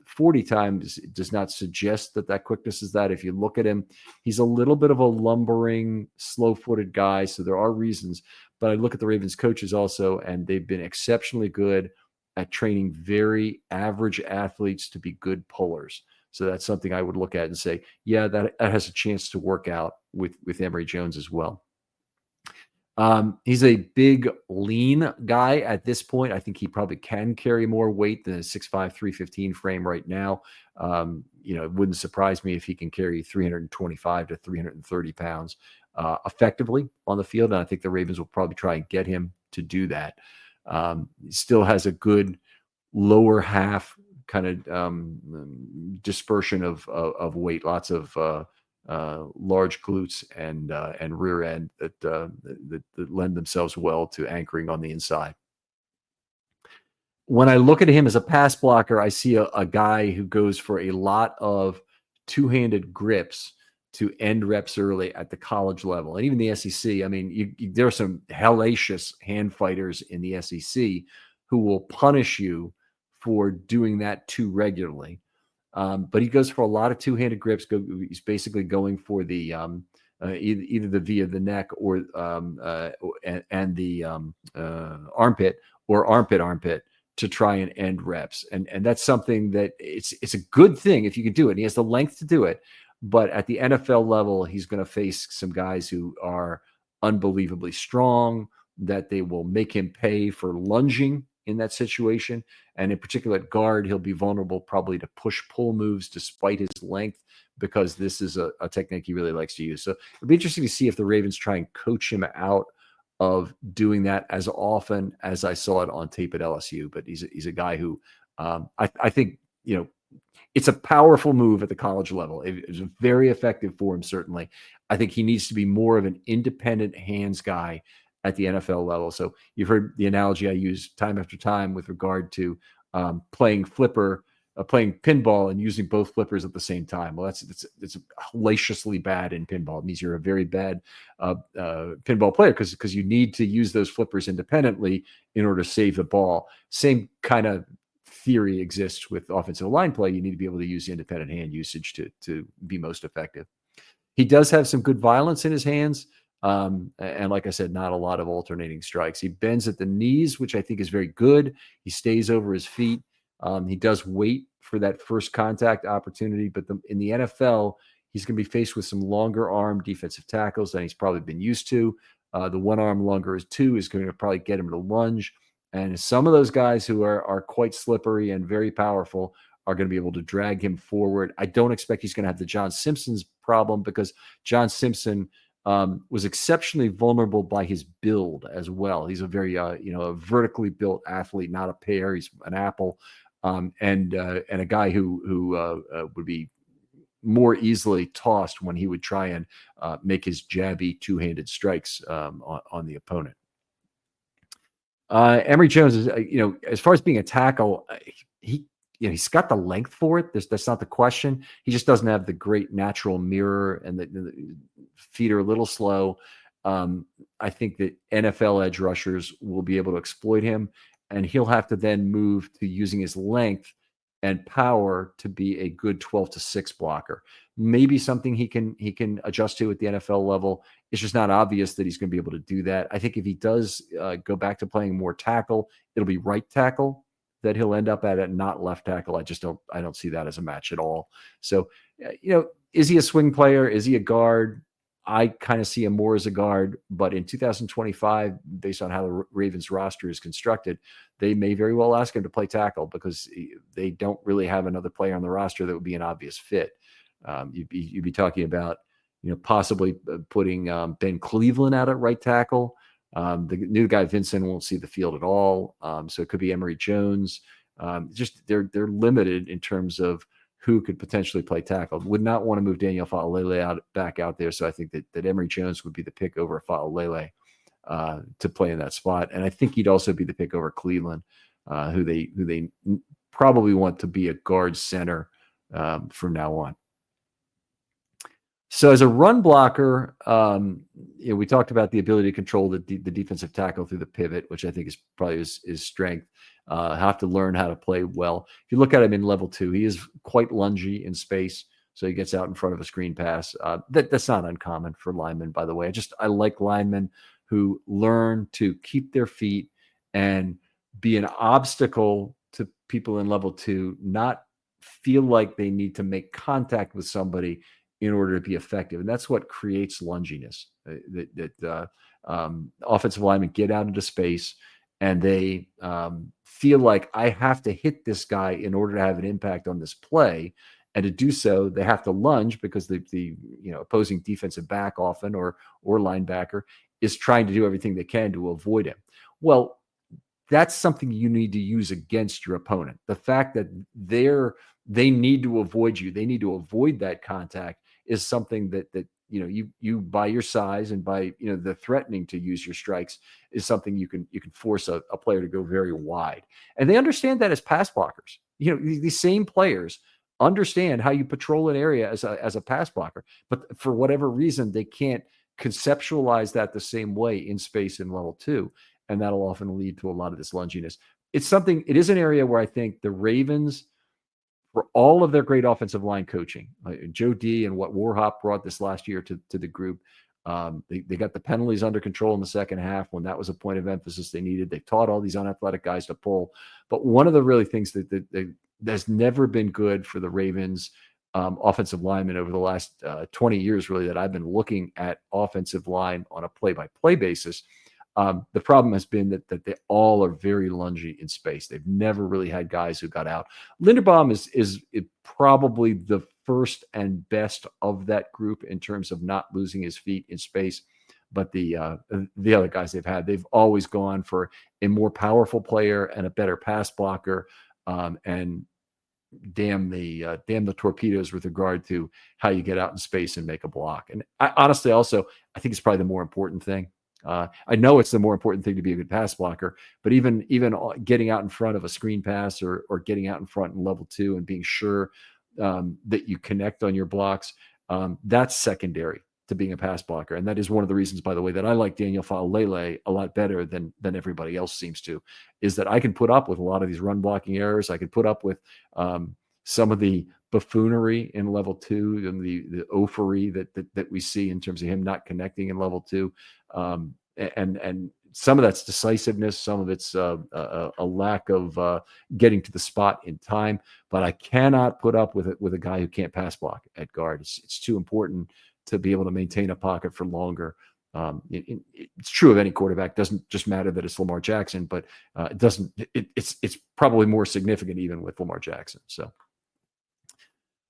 40 times does not suggest that quickness is that. If you look at him, he's a little bit of a lumbering, slow-footed guy, so there are reasons. But I look at the Ravens coaches also, and they've been exceptionally good at training very average athletes to be good pullers. So that's something I would look at and say, yeah, that has a chance to work out with Emory Jones as well. He's a big, lean guy at this point. I think he probably can carry more weight than a 6'5", 315 frame right now. It wouldn't surprise me if he can carry 325 to 330 pounds effectively on the field. And I think the Ravens will probably try and get him to do that. He still has a good lower half kind of dispersion of weight, lots of large glutes and rear end that lend themselves well to anchoring on the inside. When I look at him as a pass blocker, I see a guy who goes for a lot of two-handed grips to end reps early at the college level. And even the SEC, I mean, there are some hellacious hand fighters in the SEC who will punish you for doing that too regularly. But he goes for a lot of two-handed grips. He's basically going for the either the V of the neck or and the armpit or armpit to try and end reps. And that's something that it's a good thing if you can do it. And he has the length to do it. But at the NFL level, he's going to face some guys who are unbelievably strong, that they will make him pay for lunging in that situation. And in particular at guard, he'll be vulnerable probably to push-pull moves despite his length, because this is a technique he really likes to use. So it'll be interesting to see if the Ravens try and coach him out of doing that as often as I saw it on tape at LSU. But he's a guy who I think, it's a powerful move at the college level. It's very effective for him, certainly. I think he needs to be more of an independent hands guy at the NFL level. So you've heard the analogy I use time after time with regard to playing flipper playing pinball and using both flippers at the same time. Well, it's hellaciously bad in pinball. It means you're a very bad pinball player because you need to use those flippers independently in order to save the ball. Same kind of theory exists with offensive line play. You need to be able to use independent hand usage to be most effective. He does have some good violence in his hands. And like I said, not a lot of alternating strikes. He bends at the knees, which I think is very good. He stays over his feet. He does wait for that first contact opportunity, but in the NFL, he's going to be faced with some longer arm defensive tackles than he's probably been used to. The one arm longer is two is going to probably get him to lunge. And some of those guys who are quite slippery and very powerful are going to be able to drag him forward. I don't expect he's going to have the John Simpson's problem because John Simpson was exceptionally vulnerable by his build as well. He's a very, a vertically built athlete, not a pear. He's an apple, and a guy who would be more easily tossed when he would try and make his jabby two-handed strikes on the opponent. Emory Jones is, as far as being a tackle, he's got the length for it. That's not the question. He just doesn't have the great natural mirror, and the feet are a little slow. I think that NFL edge rushers will be able to exploit him, and he'll have to then move to using his length and power to be a good 12-6 blocker. Maybe something he can adjust to at the NFL level. It's just not obvious that he's going to be able to do that. I think if he does go back to playing more tackle, it'll be right tackle that he'll end up at not left tackle. I don't see that as a match at all. So, is he a swing player? Is he a guard? I kind of see him more as a guard, but in 2025, based on how the Ravens roster is constructed, they may very well ask him to play tackle because they don't really have another player on the roster that would be an obvious fit. You'd be talking about, possibly putting Ben Cleveland out at right tackle. The new guy, Vincent, won't see the field at all. So it could be Emory Jones. Just they're limited in terms of who could potentially play tackle. Would not want to move Daniel Fa'alele back out there. So I think that Emory Jones would be the pick over Fa'alele to play in that spot. And I think he'd also be the pick over Cleveland, who they probably want to be a guard center from now on. So as a run blocker, we talked about the ability to control the defensive tackle through the pivot, which I think is probably his strength. Have to learn how to play well. If you look at him in level 2, he is quite lungy in space. So he gets out in front of a screen pass. That's not uncommon for linemen, by the way. I like linemen who learn to keep their feet and be an obstacle to people in level 2, not feel like they need to make contact with somebody in order to be effective. And that's what creates lunginess. Offensive linemen get out into space and they feel like I have to hit this guy in order to have an impact on this play. And to do so, they have to lunge because the opposing defensive back often or linebacker is trying to do everything they can to avoid him. Well, that's something you need to use against your opponent. The fact that they need to avoid you, they need to avoid that contact, is something that you by your size and by the threatening to use your strikes is something you can force a player to go very wide. And they understand that as pass blockers. These same players understand how you patrol an area as a pass blocker, but for whatever reason they can't conceptualize that the same way in space in level 2, and that'll often lead to a lot of this lunginess. It is an area where I think the Ravens, for all of their great offensive line coaching, Joe D and what Warhop brought this last year to the group, they got the penalties under control in the second half when that was a point of emphasis they needed. They taught all these unathletic guys to pull. But one of the really things that has never been good for the Ravens offensive linemen over the last 20 years, really, that I've been looking at offensive line on a play-by-play basis, the problem has been that they all are very lungy in space. They've never really had guys who got out. Linderbaum is probably the first and best of that group in terms of not losing his feet in space. But the other guys they've always gone for a more powerful player and a better pass blocker, and damn the torpedoes with regard to how you get out in space and make a block. And honestly, also, I think it's probably the more important thing. I know it's the more important thing to be a good pass blocker, but even getting out in front of a screen pass or getting out in front in level 2 and being sure that you connect on your blocks, that's secondary to being a pass blocker. And that is one of the reasons, by the way, that I like Daniel Faalele a lot better than everybody else seems to, is that I can put up with a lot of these run blocking errors. I can put up with some of the buffoonery in level 2 and the oafery that we see in terms of him not connecting in level 2. And some of that's decisiveness, some of it's a lack of getting to the spot in time. But I cannot put up with it with a guy who can't pass block at guard. It's too important to be able to maintain a pocket for longer. It's true of any quarterback. It doesn't just matter that it's Lamar Jackson, but it doesn't. It's probably more significant even with Lamar Jackson. So.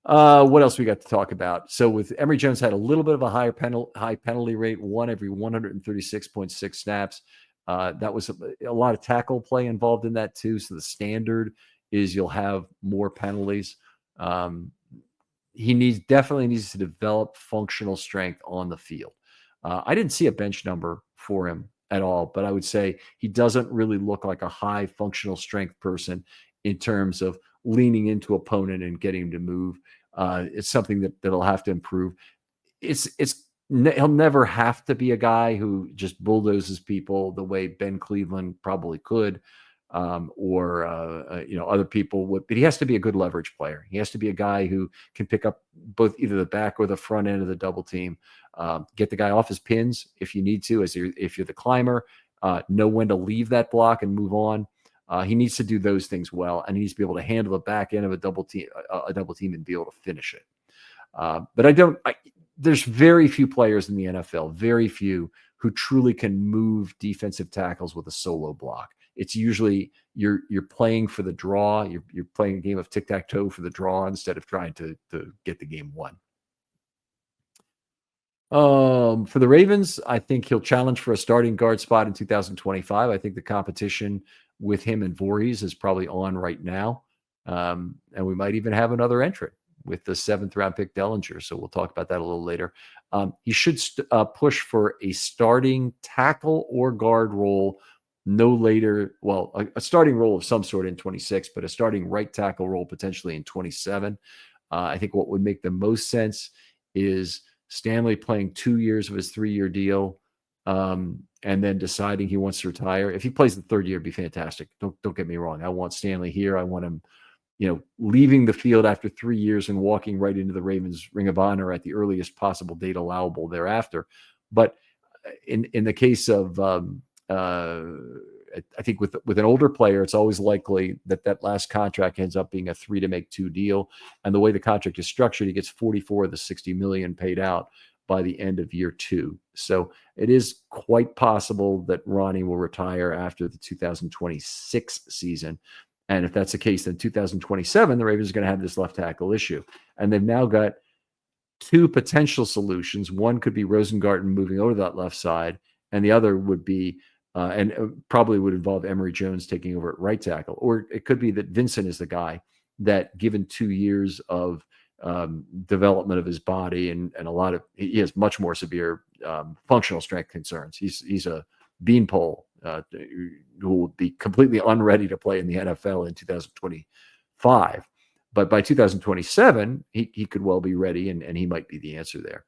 What else we got to talk about? So with Emory Jones had a little bit of a high penalty rate, 1 every 136.6 snaps. That was a lot of tackle play involved in that too. So the standard is you'll have more penalties. He definitely needs to develop functional strength on the field. I didn't see a bench number for him at all, but I would say he doesn't really look like a high functional strength person in terms of leaning into opponent and getting him to move. It's something that'll have to improve. He'll never have to be a guy who just bulldozes people the way Ben Cleveland probably could, or other people would. But he has to be a good leverage player. He has to be a guy who can pick up both either the back or the front end of the double team, get the guy off his pins if you need to, if you're the climber, know when to leave that block and move on. He needs to do those things well, and he needs to be able to handle the back end of a double team and be able to finish it. But there's very few players in the NFL, very few, who truly can move defensive tackles with a solo block. It's usually you're playing for the draw. You're playing a game of tic-tac-toe for the draw instead of trying to get the game won. For the Ravens, I think he'll challenge for a starting guard spot in 2025. I think the competition with him and Voorhees is probably on right now. And we might even have another entrant with the 7th round pick Dellinger. So we'll talk about that a little later. He should push for a starting tackle or guard role no later. Well, a starting role of some sort in 26, but a starting right tackle role potentially in 27. I think what would make the most sense is Stanley playing 2 years of his 3-year deal, and then deciding he wants to retire. If he plays the 3rd year, it'd be fantastic. Don't get me wrong. I want Stanley here. I want him, leaving the field after 3 years and walking right into the Ravens Ring of Honor at the earliest possible date allowable thereafter. But in the case of, I think with an older player, it's always likely that last contract ends up being a 3-to-make-2 deal. And the way the contract is structured, he gets 44 of the $60 million paid out by the end of year 2. So it is quite possible that Ronnie will retire after the 2026 season. And if that's the case, then 2027, the Ravens are going to have this left tackle issue. And they've now got 2 potential solutions. One could be Rosengarten moving over to that left side, and the other would be, probably would involve Emory Jones taking over at right tackle. Or it could be that Vincent is the guy that, given 2 years of development of his body and he has much more severe functional strength concerns. He's a beanpole who will be completely unready to play in the NFL in 2025. But by 2027, he could well be ready, and he might be the answer there.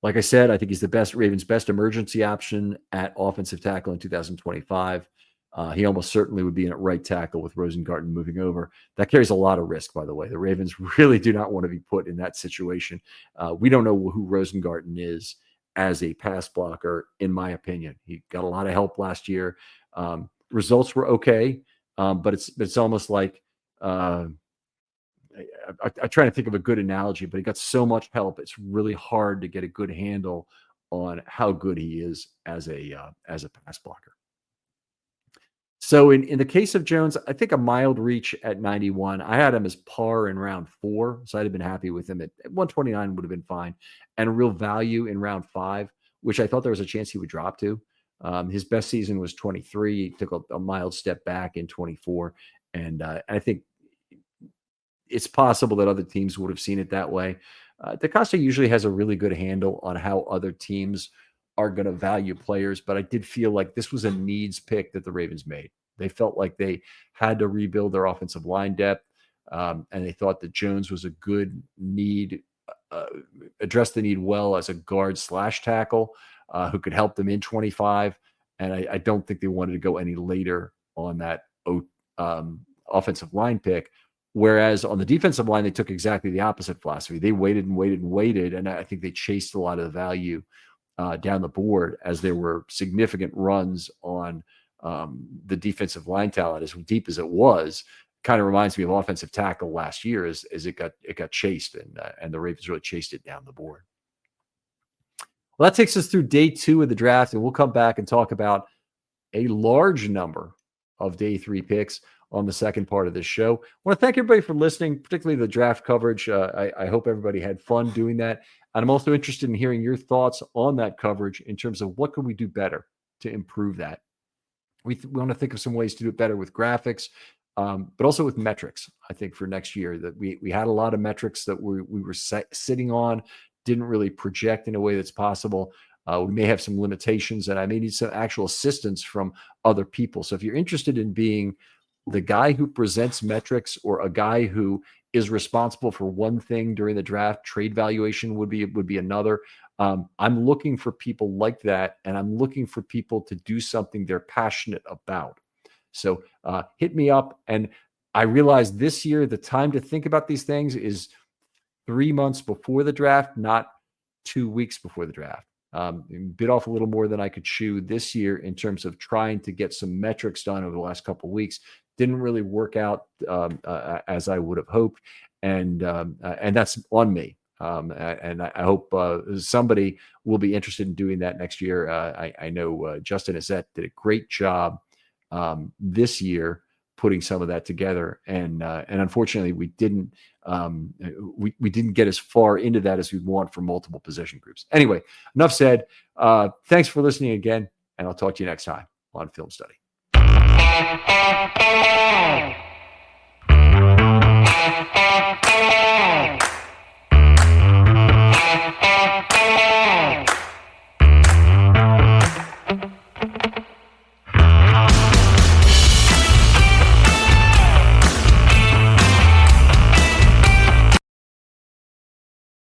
Like I said, I think he's the Ravens' best emergency option at offensive tackle in 2025. He almost certainly would be in at right tackle with Rosengarten moving over. That carries a lot of risk, by the way. The Ravens really do not want to be put in that situation. We don't know who Rosengarten is as a pass blocker, in my opinion. He got a lot of help last year. Results were okay, but it's almost like I'm trying to think of a good analogy, but he got so much help. It's really hard to get a good handle on how good he is as a pass blocker. So in the case of Jones, I think a mild reach at 91. I had him as par in round 4, so I'd have been happy with him at 129 would have been fine, and a real value in round 5, which I thought there was a chance he would drop to. His best season was 23. He took a mild step back in 24, and I think it's possible that other teams would have seen it that way. DeCosta usually has a really good handle on how other teams are going to value players, but I did feel like this was a needs pick that the Ravens made. They felt like they had to rebuild their offensive line depth, and they thought that Jones was a good need, addressed the need well as a guard / tackle who could help them in 25. And I don't think they wanted to go any later on that offensive line pick. Whereas on the defensive line, they took exactly the opposite philosophy. They waited and waited and waited, and I think they chased a lot of the value down the board as there were significant runs on the defensive line talent. As deep as it was, kind of reminds me of offensive tackle last year as it got chased, and the Ravens really chased it down the board. Well, that takes us through day 2 of the draft, and we'll come back and talk about a large number of day 3 picks on the second part of this show. I want to thank everybody for listening, particularly the draft coverage. I hope everybody had fun doing that. And I'm also interested in hearing your thoughts on that coverage in terms of what could we do better to improve that. We want to think of some ways to do it better with graphics, but also with metrics. I think for next year that we had a lot of metrics that we were sitting on, didn't really project in a way that's possible. We may have some limitations, and I may need some actual assistance from other people. So if you're interested in being the guy who presents metrics or a guy who is responsible for one thing during the draft, trade valuation would be another. I'm looking for people like that, and I'm looking for people to do something they're passionate about. So hit me up. And I realize this year the time to think about these things is 3 months before the draft, not 2 weeks before the draft. Bit off a little more than I could chew this year in terms of trying to get some metrics done over the last couple of weeks. Didn't really work out as I would have hoped, and that's on me. And I hope somebody will be interested in doing that next year. I know Justin Azette did a great job this year putting some of that together, and unfortunately we didn't get as far into that as we'd want for multiple position groups. Anyway, enough said. Thanks for listening again, and I'll talk to you next time on Film Study.